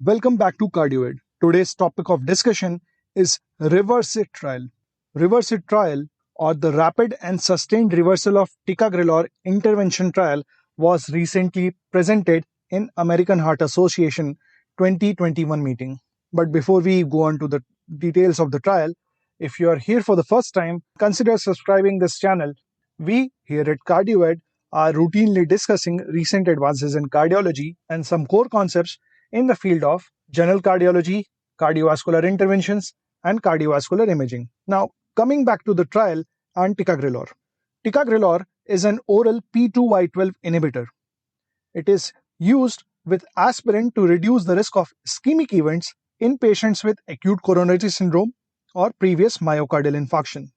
Welcome back to CardioEd. Today's topic of discussion is Reverse-It trial. Reverse-It trial, or the rapid and sustained reversal of ticagrelor intervention trial, was recently presented in American Heart Association 2021 meeting. But before we go on to the details of the trial, if you are here for the first time, consider subscribing this channel. We here at CardioEd are routinely discussing recent advances in cardiology and some core concepts in the field of general cardiology, cardiovascular interventions, and cardiovascular imaging. Now, coming back to the trial and ticagrelor. Ticagrelor is an oral P2Y12 inhibitor. It is used with aspirin to reduce the risk of ischemic events in patients with acute coronary syndrome or previous myocardial infarction.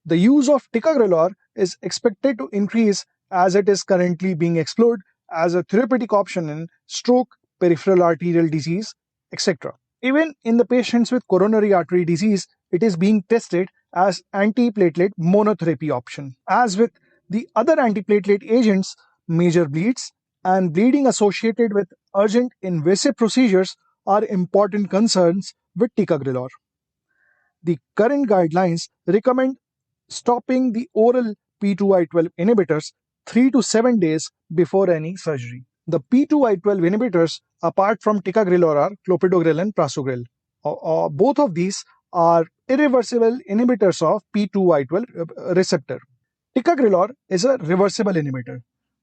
The use of ticagrelor is expected to increase as it is currently being explored as a therapeutic option in stroke, peripheral arterial disease, etc. Even in the patients with coronary artery disease, it is being tested as antiplatelet monotherapy option. As with the other antiplatelet agents, major bleeds and bleeding associated with urgent invasive procedures are important concerns with ticagrelor. The current guidelines recommend stopping the oral P2Y12 inhibitors 3 to 7 days before any surgery. The P2Y12 inhibitors, apart from ticagrelor, are clopidogrel and prasugrel. Both of these are irreversible inhibitors of P2Y12 receptor. Ticagrelor is a reversible inhibitor,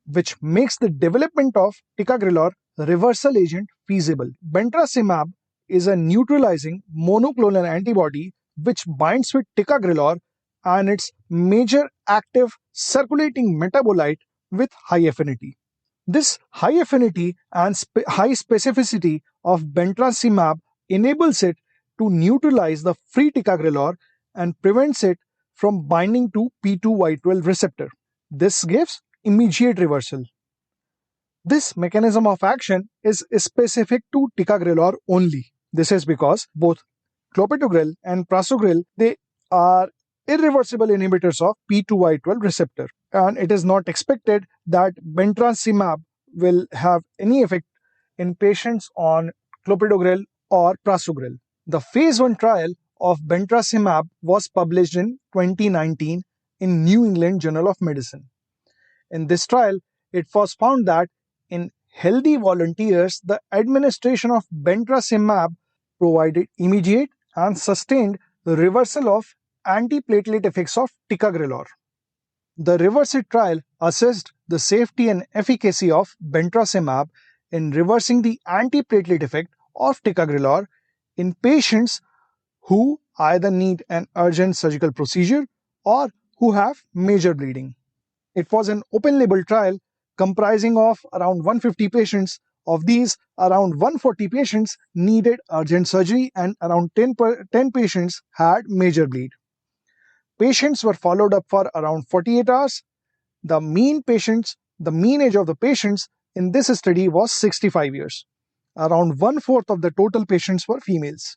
which makes the development of ticagrelor reversal agent feasible. Bentrasimab is a neutralizing monoclonal antibody which binds with ticagrelor and its major active circulating metabolite with high affinity. This high affinity and high specificity of bentrasimab enables it to neutralize the free ticagrelor and prevents it from binding to P2Y12 receptor. This gives immediate reversal. This mechanism of action is specific to ticagrelor only. This is because both clopidogrel and prasugrel, they are irreversible inhibitors of P2Y12 receptor, and it is not expected that bentrasimab will have any effect in patients on clopidogrel or prasugrel. The phase 1 trial of bentrasimab was published in 2019 in New England Journal of Medicine. In this trial, it was found that in healthy volunteers, the administration of bentrasimab provided immediate and sustained reversal of antiplatelet effects of ticagrelor. The Reverse-It trial assessed the safety and efficacy of bentrasimab in reversing the antiplatelet effect of ticagrelor in patients who either need an urgent surgical procedure or who have major bleeding. It was an open-label trial comprising of around 150 patients. Of these, around 140 patients needed urgent surgery and around 10 patients had major bleed. Patients were followed up for around 48 hours. The mean age of the patients in this study was 65 years. Around 1/4 of the total patients were females.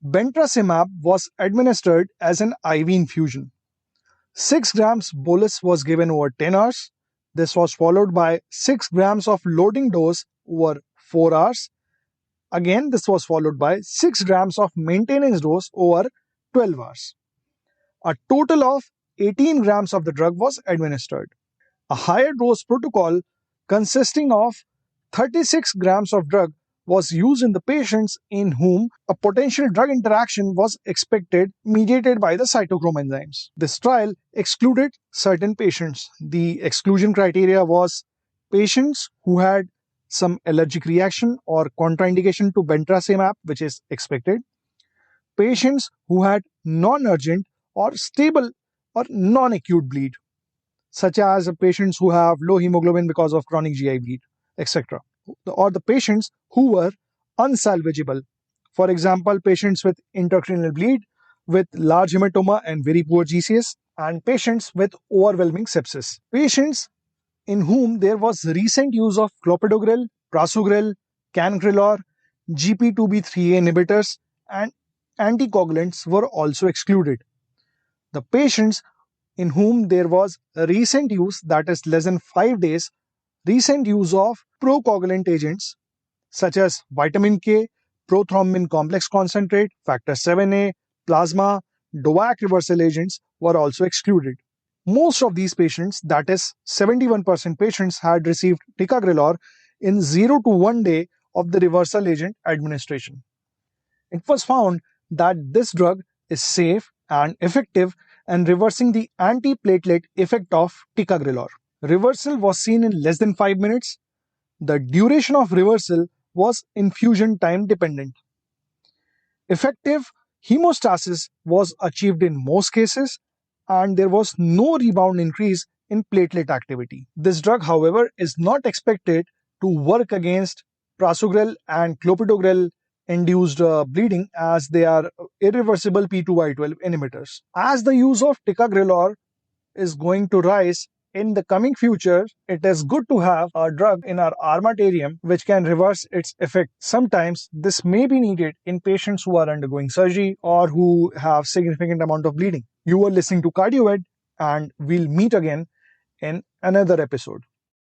Bentrasimab was administered as an IV infusion. 6 grams bolus was given over 10 hours. This was followed by 6 grams of loading dose over 4 hours. Again, this was followed by 6 grams of maintenance dose over 12 hours. A total of 18 grams of the drug was administered. A higher dose protocol consisting of 36 grams of drug was used in the patients in whom a potential drug interaction was expected mediated by the cytochrome enzymes. This trial excluded certain patients. The exclusion criteria was patients who had some allergic reaction or contraindication to bentrasimab, which is expected, patients who had non-urgent or stable or non-acute bleed, such as patients who have low hemoglobin because of chronic GI bleed, etc. Or the patients who were unsalvageable. For example, patients with intracranial bleed, with large hematoma and very poor GCS, and patients with overwhelming sepsis. Patients in whom there was recent use of clopidogrel, prasugrel, cangrelor, GP2B3A inhibitors, and anticoagulants were also excluded. The patients in whom there was a recent use, that is less than 5 days, recent use of procoagulant agents such as vitamin K, prothrombin complex concentrate, factor 7A, plasma, DOAC reversal agents were also excluded. Most of these patients, that is 71% patients, had received ticagrelor in 0 to 1 day of the reversal agent administration. It was found that this drug is safe and effective in reversing the antiplatelet effect of ticagrelor. Reversal was seen in less than 5 minutes. The duration of reversal was infusion time dependent. Effective hemostasis was achieved in most cases, and there was no rebound increase in platelet activity. This drug, however, is not expected to work against prasugrel and clopidogrel induced bleeding, as they are irreversible P2Y12 inhibitors. As the use of ticagrelor is going to rise in the coming future, it is good to have a drug in our armamentarium which can reverse its effect. Sometimes this may be needed in patients who are undergoing surgery or who have significant amount of bleeding. You are listening to CardioEd, and we'll meet again in another episode.